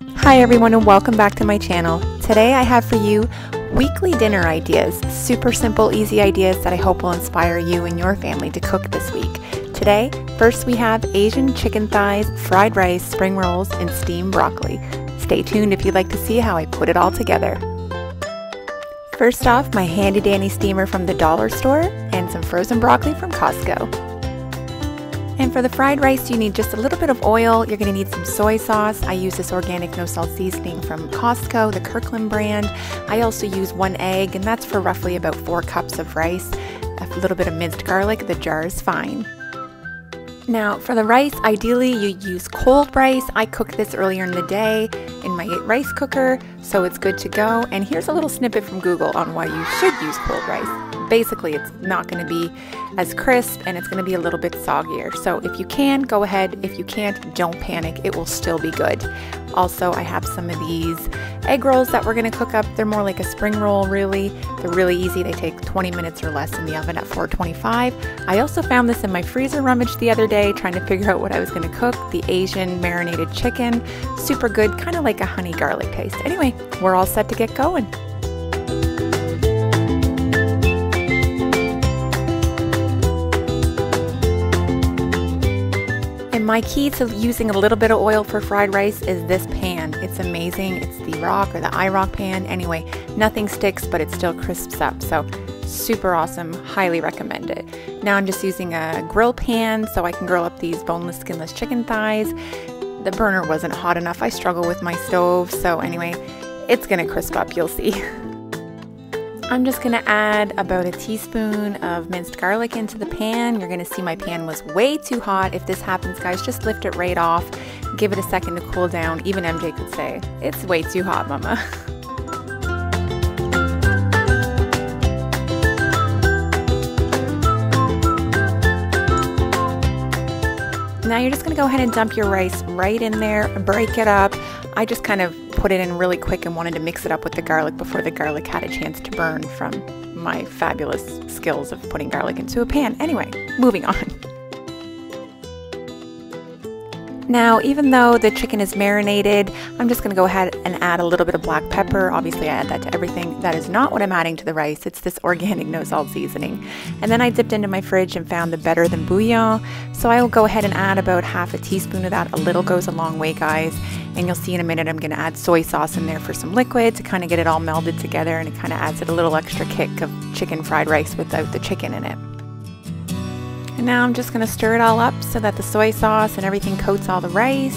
Hi everyone and welcome back to my channel. Today I have for you weekly dinner ideas. Super simple, easy ideas that I hope will inspire you and your family to cook this week. Today, first we have Asian chicken thighs, fried rice, spring rolls, and steamed broccoli. Stay tuned if you'd like to see how I put it all together. First off, my handy dandy steamer from the dollar store and some frozen broccoli from Costco. And for the fried rice, you need just a little bit of oil. You're going to need some soy sauce. I use this organic no salt seasoning from Costco, the Kirkland brand. I also use 1 egg, and that's for roughly about 4 cups of rice. A little bit of minced garlic. The jar is fine. Now for the rice, ideally you use cold rice. I cooked this earlier in the day in my rice cooker, so it's good to go. And here's a little snippet from Google on why you should use cold rice. Basically, it's not going to be as crisp and it's going to be a little bit soggier. So if you can, go ahead. If you can't, don't panic. It will still be good. Also, I have some of these egg rolls that we're going to cook up. They're more like a spring roll, really. They're really easy. They take 20 minutes or less in the oven at 425. I also found this in my freezer rummage the other day, trying to figure out what I was going to cook. The Asian marinated chicken. Super good, kind of like a honey garlic taste. Anyway, we're all set to get going. My key to using a little bit of oil for fried rice is this pan. It's amazing. It's the Rock or the iRock pan. Anyway, nothing sticks, but it still crisps up. So super awesome. Highly recommend it. Now I'm just using a grill pan so I can grill up these boneless, skinless chicken thighs. The burner wasn't hot enough. I struggle with my stove. So anyway, it's going to crisp up. You'll see. I'm just going to add about a teaspoon of minced garlic into the pan. You're going to see my pan was way too hot. If this happens, guys, just lift it right off. Give it a second to cool down. Even MJ could say, it's way too hot, Mama. Now you're just going to go ahead and dump your rice right in there, break it up. I just kind of put it in really quick and wanted to mix it up with the garlic before the garlic had a chance to burn from my fabulous skills of putting garlic into a pan. Anyway, moving on. Now, even though the chicken is marinated, I'm just going to go ahead and add a little bit of black pepper. Obviously, I add that to everything. That is not what I'm adding to the rice. It's this organic no salt seasoning. And then I dipped into my fridge and found the Better Than Bouillon. So I will go ahead and add about half a teaspoon of that. A little goes a long way, guys. And you'll see in a minute I'm going to add soy sauce in there for some liquid to kind of get it all melded together. And it kind of adds it a little extra kick of chicken fried rice without the chicken in it. And now I'm just going to stir it all up so that the soy sauce and everything coats all the rice.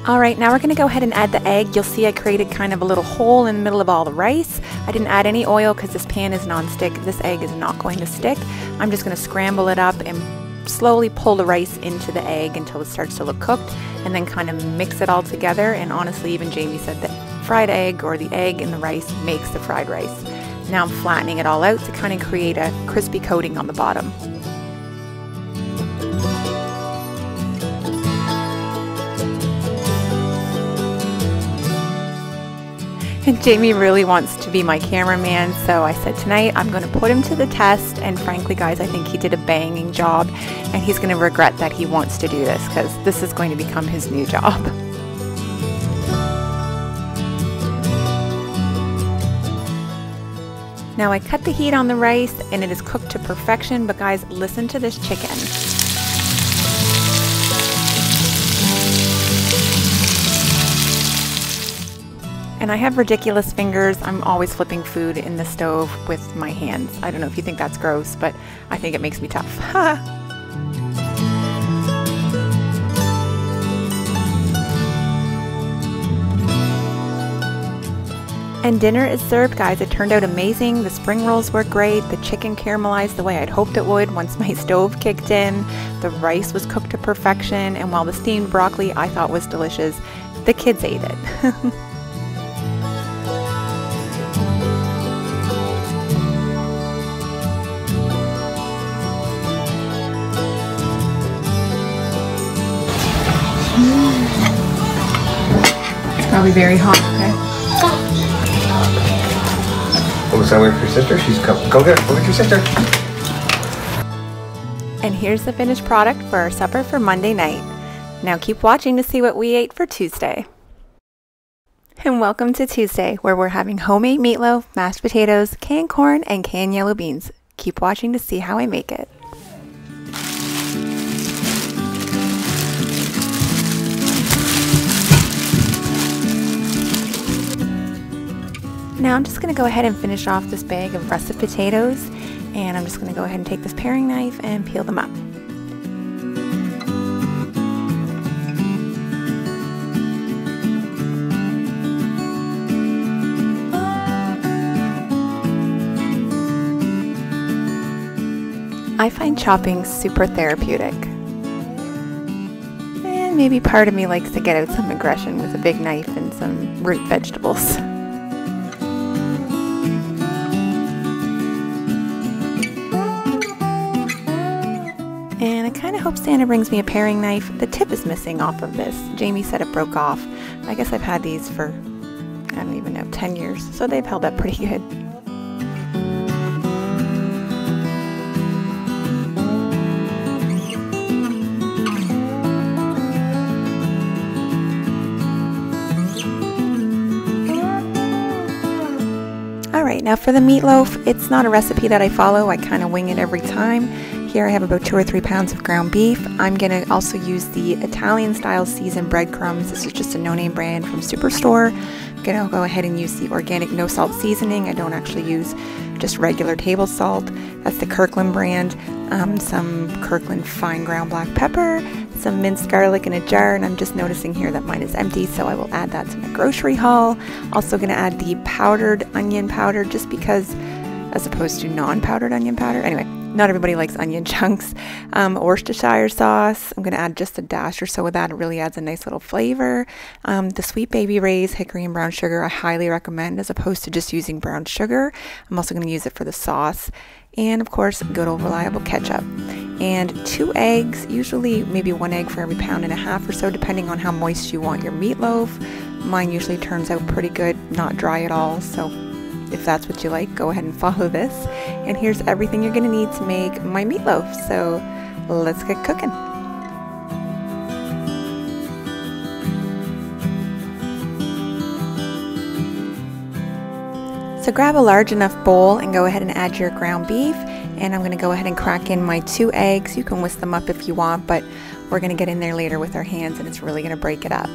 Alright, now we're going to go ahead and add the egg. You'll see I created kind of a little hole in the middle of all the rice. I didn't add any oil because this pan is non-stick. This egg is not going to stick. I'm just going to scramble it up and slowly pull the rice into the egg until it starts to look cooked, and then kind of mix it all together. And honestly, even Jamie said that fried egg or the egg in the rice makes the fried rice. Now I'm flattening it all out to kind of create a crispy coating on the bottom. And Jamie really wants to be my cameraman, so I said tonight I'm going to put him to the test, and frankly guys, I think he did a banging job, and he's going to regret that he wants to do this because this is going to become his new job. Now I cut the heat on the rice and it is cooked to perfection, but guys, listen to this chicken. And I have ridiculous fingers. I'm always flipping food in the stove with my hands. I don't know if you think that's gross, but I think it makes me tough. And dinner is served, guys. It turned out amazing. The spring rolls were great. The chicken caramelized the way I'd hoped it would once my stove kicked in. The rice was cooked to perfection. And while the steamed broccoli I thought was delicious, the kids ate it. It's probably very hot, okay? What was that wait for your sister? She's come. Go get your sister. And here's the finished product for our supper for Monday night. Now keep watching to see what we ate for Tuesday. And welcome to Tuesday, where we're having homemade meatloaf, mashed potatoes, canned corn, and canned yellow beans. Keep watching to see how I make it. Now I'm just going to go ahead and finish off this bag of russet potatoes, and I'm just going to go ahead and take this paring knife and peel them up. I find chopping super therapeutic. And maybe part of me likes to get out some aggression with a big knife and some root vegetables. And I kind of hope Santa brings me a paring knife. The tip is missing off of this. Jamie said it broke off. I guess I've had these for, I don't even know, 10 years. So they've held up pretty good. Alright, now for the meatloaf, it's not a recipe that I follow. I kind of wing it every time. Here I have about 2 or 3 pounds of ground beef. I'm going to also use the Italian style seasoned breadcrumbs. This is just a no-name brand from Superstore. I'm going to go ahead and use the organic no salt seasoning. I don't actually use just regular table salt. That's the Kirkland brand. Some Kirkland fine ground black pepper, some minced garlic in a jar, and I'm just noticing here that mine is empty, so I will add that to my grocery haul. Also going to add the powdered onion powder just because, as opposed to non-powdered onion powder. Anyway, not everybody likes onion chunks. Worcestershire sauce, I'm going to add just a dash or so of that. It really adds a nice little flavor. The Sweet Baby Ray's hickory and brown sugar I highly recommend as opposed to just using brown sugar. I'm also going to use it for the sauce. And of course, good old reliable ketchup. And 2 eggs, usually maybe 1 egg for every 1.5 pounds or so, depending on how moist you want your meatloaf. Mine usually turns out pretty good, not dry at all, so if that's what you like, go ahead and follow this. And here's everything you're going to need to make my meatloaf, so let's get cooking. So grab a large enough bowl and go ahead and add your ground beef, and I'm going to go ahead and crack in my 2 eggs. You can whisk them up if you want, but we're going to get in there later with our hands and it's really going to break it up.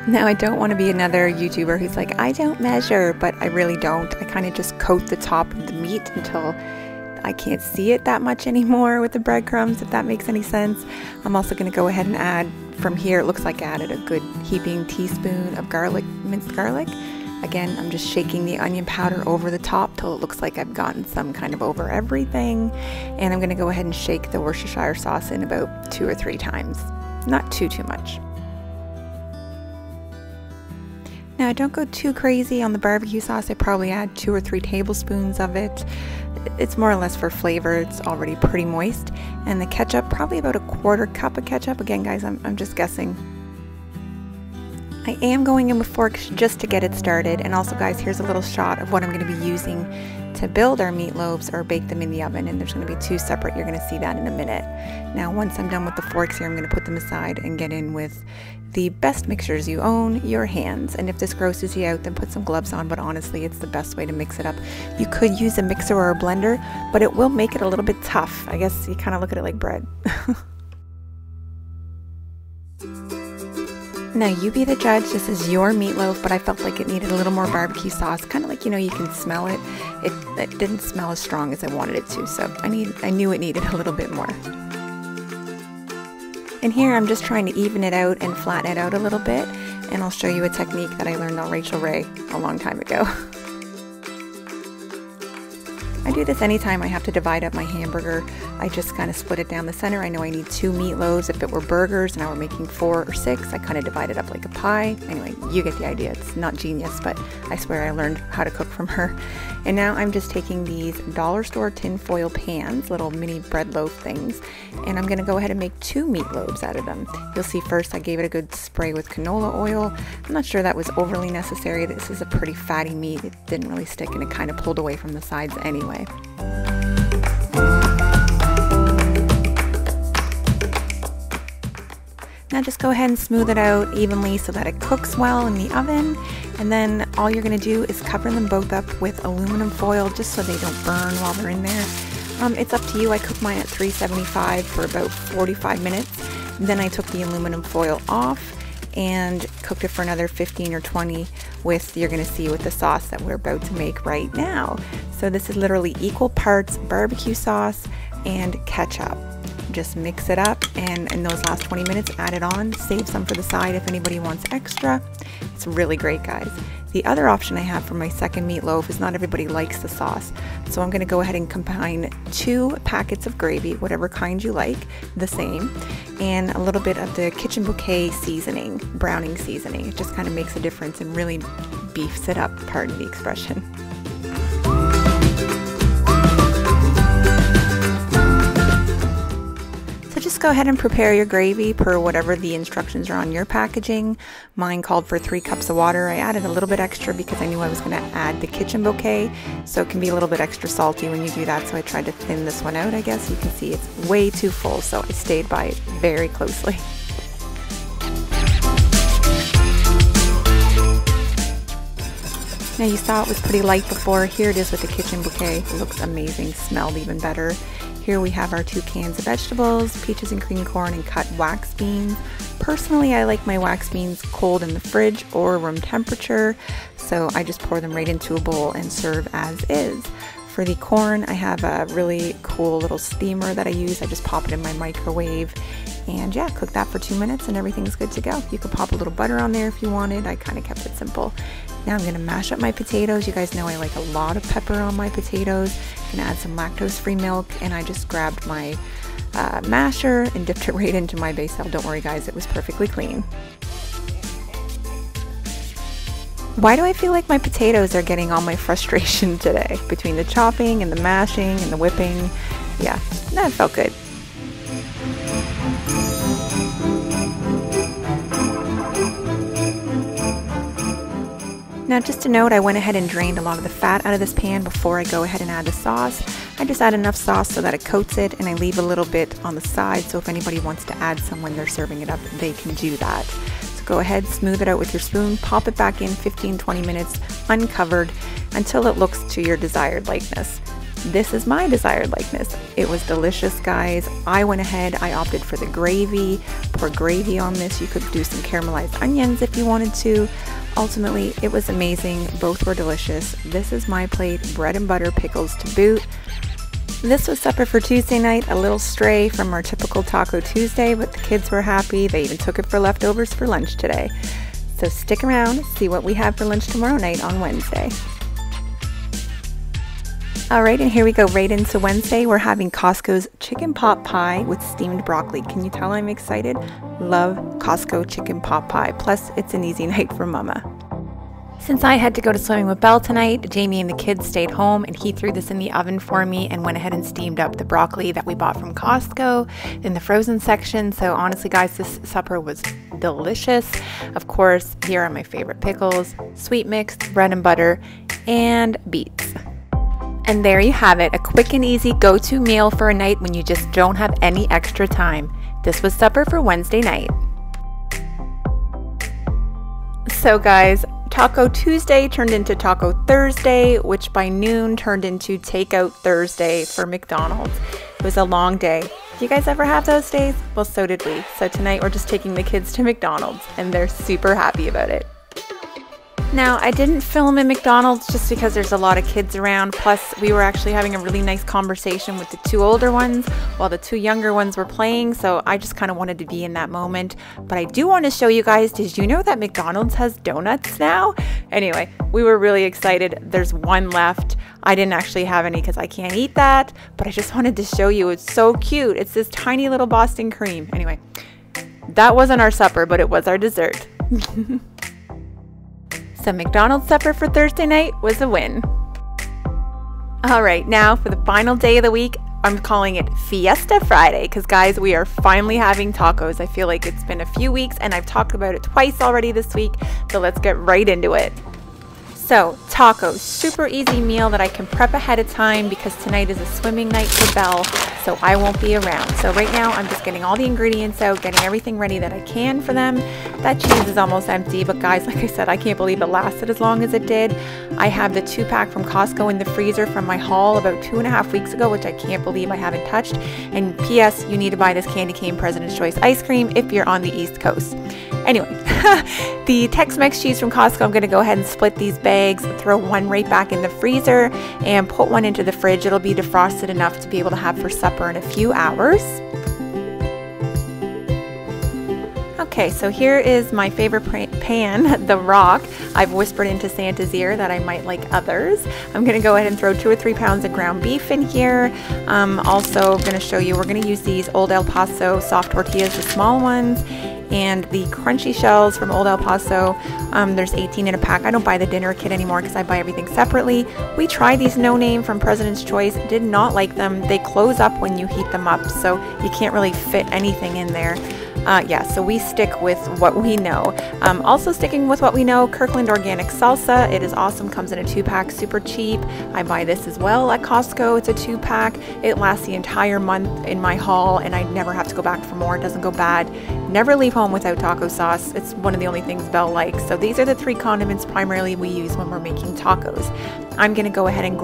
Now I don't want to be another YouTuber who's like, I don't measure, but I really don't. I kind of just coat the top of the meat until I can't see it that much anymore with the breadcrumbs, if that makes any sense. I'm also going to go ahead and add, from here it looks like I added a good heaping teaspoon of garlic, minced garlic. Again, I'm just shaking the onion powder over the top till it looks like I've gotten some kind of over everything. And I'm going to go ahead and shake the Worcestershire sauce in about 2 or 3 times. Not too much. Now don't go too crazy on the barbecue sauce. I probably add 2 or 3 tablespoons of it. It's more or less for flavor. It's already pretty moist. And the ketchup, probably about 1/4 cup of ketchup. Again guys, I'm just guessing. I am going in with forks just to get it started. And also guys, here's a little shot of what I'm going to be using to build our meatloaves or bake them in the oven, and there's going to be 2 separate. You're going to see that in a minute. Now once I'm done with the forks here, I'm going to put them aside and get in with the best mixers you own, your hands. And if this grosses you out, then put some gloves on, but honestly it's the best way to mix it up. You could use a mixer or a blender, but it will make it a little bit tough. I guess you kind of look at it like bread. Now you be the judge. This is your meatloaf, but I felt like it needed a little more barbecue sauce. Kind of like, you know, you can smell it. It didn't smell as strong as I wanted it to, so I knew it needed a little bit more. And here I'm just trying to even it out and flatten it out a little bit, and I'll show you a technique that I learned on Rachel Ray a long time ago. I do this anytime I have to divide up my hamburger. I just kind of split it down the center. I know I need 2 meatloaves. If it were burgers and I were making 4 or 6, I kind of divide it up like a pie. Anyway, you get the idea. It's not genius, but I swear I learned how to cook from her. And now I'm just taking these dollar store tin foil pans, little mini bread loaf things, and I'm gonna go ahead and make 2 meatloaves out of them. You'll see first I gave it a good spray with canola oil. I'm not sure that was overly necessary. This is a pretty fatty meat. It didn't really stick and it kind of pulled away from the sides anyway. anyway. Now just go ahead and smooth it out evenly so that it cooks well in the oven. And then all you're going to do is cover them both up with aluminum foil just so they don't burn while they're in there. It's up to you. I cooked mine at 375 for about 45 minutes. Then I took the aluminum foil off and cooked it for another 15 or 20 with, you're going to see, with the sauce that we're about to make right now. So this is literally equal parts barbecue sauce and ketchup. Just mix it up, and in those last 20 minutes add it on. Save some for the side if anybody wants extra. It's really great, guys. The other option I have for my second meatloaf is not everybody likes the sauce, so I'm going to go ahead and combine 2 packets of gravy, whatever kind you like, the same, and a little bit of the Kitchen Bouquet seasoning, browning seasoning. It just kind of makes a difference and really beefs it up, pardon the expression. Just go ahead and prepare your gravy per whatever the instructions are on your packaging. Mine called for 3 cups of water. I added a little bit extra because I knew I was going to add the Kitchen Bouquet, so it can be a little bit extra salty when you do that, so I tried to thin this one out. I guess you can see it's way too full, so I stayed by it very closely. Now you saw it was pretty light before. Here it is with the Kitchen Bouquet. It looks amazing, smelled even better. Here we have our 2 cans of vegetables, peaches and cream corn, and cut wax beans. Personally, I like my wax beans cold in the fridge or room temperature, so I just pour them right into a bowl and serve as is. For the corn, I have a really cool little steamer that I use. I just pop it in my microwave and yeah, cook that for 2 minutes and everything's good to go. You could pop a little butter on there if you wanted. I kind of kept it simple. Now I'm going to mash up my potatoes. You guys know I like a lot of pepper on my potatoes. I'm going to add some lactose-free milk, and I just grabbed my masher and dipped it right into my basil. Don't worry guys, it was perfectly clean. Why do I feel like my potatoes are getting all my frustration today? Between the chopping and the mashing and the whipping. Yeah, that felt good. Now just a note, I went ahead and drained a lot of the fat out of this pan before I go ahead and add the sauce. I just add enough sauce so that it coats it, and I leave a little bit on the side, so if anybody wants to add some when they're serving it up, they can do that. So go ahead, smooth it out with your spoon, pop it back in 15-20 minutes uncovered until it looks to your desired likeness. This is my desired likeness. It was delicious, guys. I went ahead, I opted for the gravy. Pour gravy on this. You could do some caramelized onions if you wanted to. Ultimately, it was amazing. Both were delicious. This is my plate, bread and butter, pickles to boot. This was supper for Tuesday night, a little stray from our typical Taco Tuesday, but the kids were happy. They even took it for leftovers for lunch today. So stick around, see what we have for lunch tomorrow night on Wednesday. Alright, and here we go right into Wednesday. We're having Costco's chicken pot pie with steamed broccoli. Can you tell I'm excited? Love Costco chicken pot pie. Plus, it's an easy night for Mama. Since I had to go to swimming with Belle tonight, Jamie and the kids stayed home, and he threw this in the oven for me and went ahead and steamed up the broccoli that we bought from Costco in the frozen section. So honestly, guys, this supper was delicious. Of course, here are my favorite pickles, sweet mix, bread and butter, and beets. And there you have it, a quick and easy go-to meal for a night when you just don't have any extra time. This was supper for Wednesday night. So guys, Taco Tuesday turned into Taco Thursday, which by noon turned into Takeout Thursday for McDonald's. It was a long day. Do you guys ever have those days? Well, so did we. So tonight we're just taking the kids to McDonald's, and they're super happy about it. Now, I didn't film in McDonald's just because there's a lot of kids around, plus we were actually having a really nice conversation with the 2 older ones while the 2 younger ones were playing, so I just kind of wanted to be in that moment. But I do want to show you guys, did you know that McDonald's has donuts now? Anyway, we were really excited. There's 1 left. I didn't actually have any because I can't eat that, but I just wanted to show you. It's so cute. It's this tiny little Boston cream. Anyway, that wasn't our supper, but it was our dessert. So McDonald's supper for Thursday night was a win. Alright, now for the final day of the week, I'm calling it Fiesta Friday because guys, we are finally having tacos. I feel like it's been a few weeks and I've talked about it twice already this week, so let's get right into it. So tacos, super easy meal that I can prep ahead of time because tonight is a swimming night for Belle, so I won't be around. So right now I'm just getting all the ingredients out, getting everything ready that I can for them. That cheese is almost empty, but guys, like I said, I can't believe it lasted as long as it did. I have the 2-pack from Costco in the freezer from my haul about 2.5 weeks ago, which I can't believe I haven't touched. And P.S. you need to buy this candy cane President's Choice ice cream if you're on the East Coast. Anyway, the Tex-Mex cheese from Costco, I'm going to go ahead and split these bags, throw one right back in the freezer, and put one into the fridge. It'll be defrosted enough to be able to have for supper in a few hours. Okay, so here is my favorite pan, the Rock. I've whispered into Santa's ear that I might like others. I'm going to go ahead and throw 2 or 3 pounds of ground beef in here. Also going to show you, we're going to use these Old El Paso soft tortillas, the small ones, and the crunchy shells from Old El Paso. There's 18 in a pack. I don't buy the dinner kit anymore because I buy everything separately. We tried these No Name from President's Choice, did not like them. They close up when you heat them up, so you can't really fit anything in there. Yeah, so we stick with what we know. Also sticking with what we know, Kirkland Organic Salsa. It is awesome, comes in a 2-pack, super cheap. I buy this as well at Costco. It's a 2-pack. It lasts the entire month in my haul, and I never have to go back for more. It doesn't go bad. Never leave home without taco sauce. It's one of the only things Belle likes. So these are the 3 condiments primarily we use when we're making tacos. I'm going to go ahead and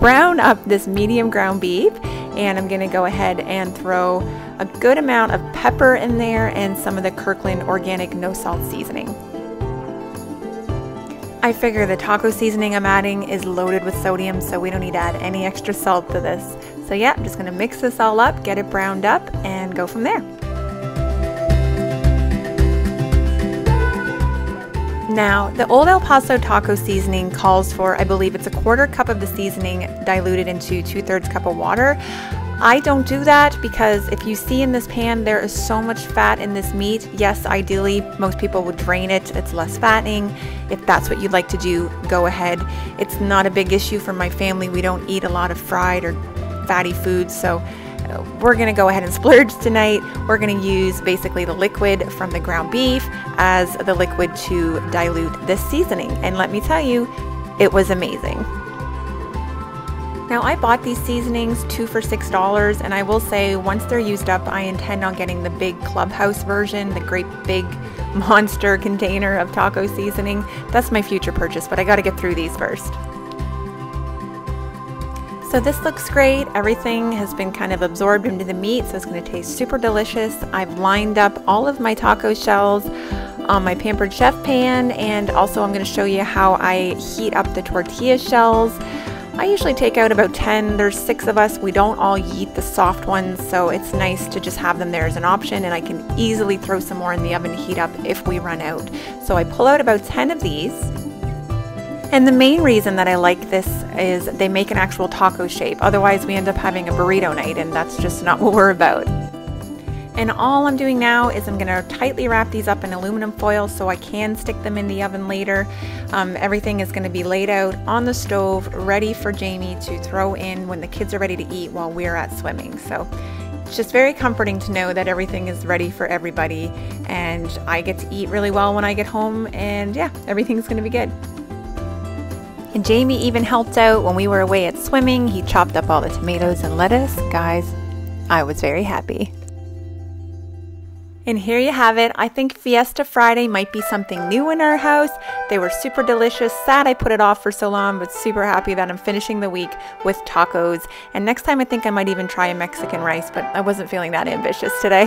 brown up this medium ground beef, and I'm going to go ahead and throw a good amount of pepper in there and some of the Kirkland Organic no salt seasoning. I figure the taco seasoning I'm adding is loaded with sodium, so we don't need to add any extra salt to this. So yeah, I'm just going to mix this all up, get it browned up, and go from there. Now, the Old El Paso taco seasoning calls for, I believe it's a 1/4 cup of the seasoning diluted into 2/3 cup of water. I don't do that because if you see in this pan, there is so much fat in this meat. Yes, ideally, most people would drain it. It's less fattening. If that's what you'd like to do, go ahead. It's not a big issue for my family. We don't eat a lot of fried or fatty foods, so we're going to go ahead and splurge tonight. We're going to use basically the liquid from the ground beef as the liquid to dilute this seasoning. And let me tell you, it was amazing. Now, I bought these seasonings 2 for $6, and I will say once they're used up, I intend on getting the big Clubhouse version, the great big monster container of taco seasoning. That's my future purchase, but I got to get through these first. So this looks great. Everything has been kind of absorbed into the meat, so it's going to taste super delicious. I've lined up all of my taco shells on my Pampered Chef pan, and also I'm going to show you how I heat up the tortilla shells. I usually take out about 10. There's 6 of us. We don't all eat the soft ones, so it's nice to just have them there as an option, and I can easily throw some more in the oven to heat up if we run out. So I pull out about 10 of these. And the main reason that I like this is they make an actual taco shape. Otherwise, we end up having a burrito night, and that's just not what we're about. And all I'm doing now is I'm going to tightly wrap these up in aluminum foil so I can stick them in the oven later. Everything is going to be laid out on the stove, ready for Jamie to throw in when the kids are ready to eat while we're at swimming. So it's just very comforting to know that everything is ready for everybody, and I get to eat really well when I get home, and yeah, everything's going to be good. And Jamie even helped out when we were away at swimming. He chopped up all the tomatoes and lettuce. Guys, I was very happy. And here you have it. I think Fiesta Friday might be something new in our house. They were super delicious. Sad I put it off for so long, but super happy that I'm finishing the week with tacos. And next time I think I might even try a Mexican rice, but I wasn't feeling that ambitious today.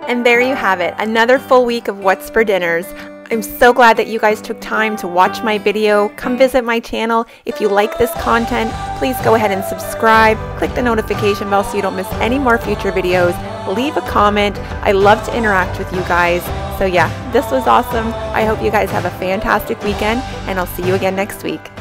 And there you have it, another full week of What's for Dinners. I'm so glad that you guys took time to watch my video. Come visit my channel. If you like this content, please go ahead and subscribe. Click the notification bell so you don't miss any more future videos. Leave a comment. I love to interact with you guys. So yeah, this was awesome. I hope you guys have a fantastic weekend, and I'll see you again next week.